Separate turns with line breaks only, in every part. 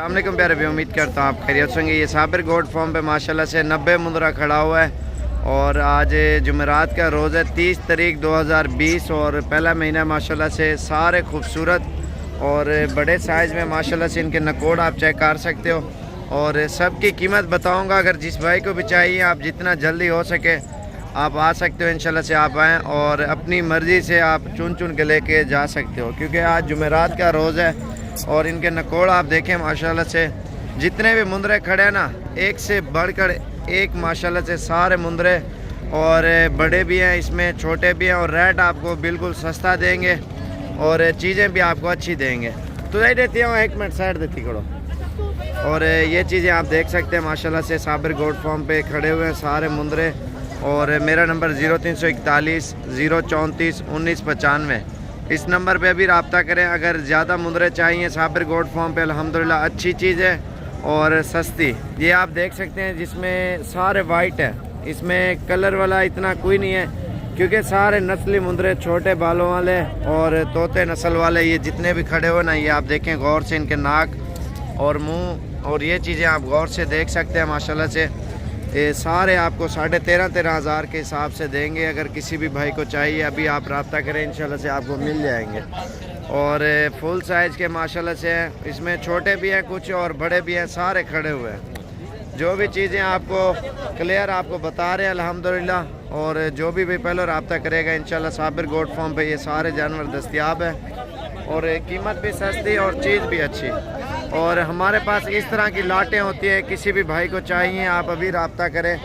अस्सलाम वालेकुम प्यारे भी, उम्मीद करता हूँ आप खैरियत से होंगे। ये साबिर गोट फार्म पे माशाल्लाह से 90 मुंदरा खड़ा हुआ है और आज जुमेरात का रोज़ है 30 तारीख 2020 और पहला महीना माशाल्लाह से सारे खूबसूरत और बड़े साइज़ में माशाल्लाह से इनके नकोड़ आप चेक कर सकते हो और सबकी कीमत बताऊँगा। अगर जिस भाई को भी चाहिए आप जितना जल्दी हो सके आप आ सकते हो, इंशाल्लाह से आप आएँ और अपनी मर्ज़ी से आप चुन चुन के लेके जा सकते हो, क्योंकि आज जुमेरात का रोज़ है। और इनके नकोड़ आप देखें माशाल्लाह से जितने भी मुंदरे खड़े हैं ना, एक से बढ़कर एक माशाल्लाह से सारे मुंदरे और बड़े भी हैं, इसमें छोटे भी हैं और रेट आपको बिल्कुल सस्ता देंगे और चीज़ें भी आपको अच्छी देंगे। तो नहीं देती हूँ, एक मिनट साइड देती करो। और ये चीज़ें आप देख सकते हैं माशाल्लाह से साबिर गोट फार्म पे खड़े हुए हैं सारे मुंदरे। और मेरा नंबर 0341 034 1995, इस नंबर पे अभी रब्ता करें। अगर ज़्यादा मुंदरे चाहिए साबिर गोट फार्म पे अल्हम्दुलिल्लाह अच्छी चीज़ है और सस्ती। ये आप देख सकते हैं जिसमें सारे वाइट है, इसमें कलर वाला इतना कोई नहीं है, क्योंकि सारे नस्ली मुंदरे छोटे बालों वाले और तोते नस्ल वाले ये जितने भी खड़े हो ना, ये आप देखें गौर से इनके नाक और मुँह और ये चीज़ें आप गौर से देख सकते हैं माशाल्लाह से। ये सारे आपको 13,500 हज़ार के हिसाब से देंगे। अगर किसी भी भाई को चाहिए अभी आप रब्ता करें, इंशाल्लाह से आपको मिल जाएंगे। और फुल साइज़ के माशाल्लाह से हैं, इसमें छोटे भी हैं कुछ और बड़े भी हैं, सारे खड़े हुए हैं। जो भी चीज़ें आपको क्लियर आपको बता रहे हैं अल्हम्दुलिल्लाह। और जो भी पहले रब्ता करेगा इंशाल्लाह साबिर गोट फार्म पे ये सारे जानवर दस्तयाब है और कीमत भी सस्ती और चीज़ भी अच्छी। और हमारे पास इस तरह की लाटें होती है, किसी भी भाई को चाहिए आप अभी रब्ता करें,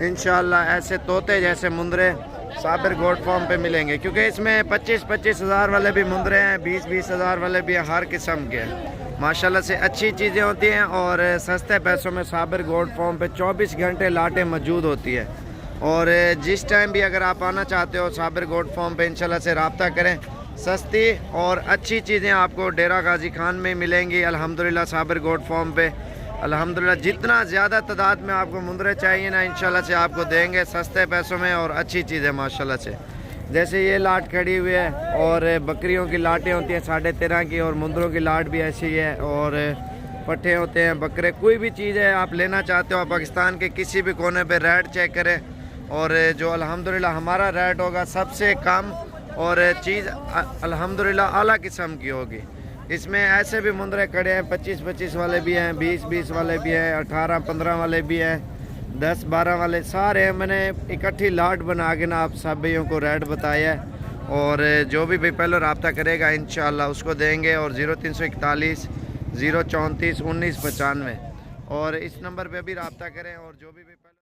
इंशाल्लाह ऐसे तोते जैसे मुंदरे साबिर गोट फार्म पे मिलेंगे। क्योंकि इसमें 25-25 हज़ार वाले भी मुंदरे हैं, 20-20 हज़ार वाले भी हैं, हर किस्म के माशाल्लाह से अच्छी चीज़ें होती हैं। और सस्ते पैसों में साबिर गोट फार्म पे 24 घंटे लाटें मौजूद होती है। और जिस टाइम भी अगर आप आना चाहते हो साबिर गोट फार्म पे इंशाल्लाह से रब्ता करें, सस्ती और अच्छी चीज़ें आपको डेरा गाजी खान में मिलेंगी अल्हम्दुलिल्लाह साबिर गोट फार्म पे। अल्हम्दुलिल्लाह जितना ज़्यादा तादाद में आपको मुंदरे चाहिए ना, इंशाल्लाह से आपको देंगे सस्ते पैसों में और अच्छी चीज़ें माशाल्लाह से। जैसे ये लाट खड़ी हुई है और बकरियों की लाटें होती हैं 13.5 की और मुंदरों की लाट भी ऐसी है और पट्ठे होते हैं बकरे। कोई भी चीज़ है आप लेना चाहते हो पाकिस्तान के किसी भी कोने पर रेट चेक करें और जो अल्हम्दुलिल्लाह हमारा रेट होगा सबसे कम और चीज़ अल्हम्दुलिल्लाह आला किस्म की होगी। इसमें ऐसे भी मुंदरे खड़े हैं 25-25 वाले भी हैं, 20-20 वाले भी हैं, 18-15 वाले भी हैं, 10-12 वाले सारे हैं। मैंने इकट्ठी लाट बना के ना आप सब भाइयों को रेट बताया है और जो भी भाई पहले रब्ता करेगा इंशाल्लाह उसको देंगे। और 0341 034 1995 और इस नंबर पे भी रब्ता करें। और जो भी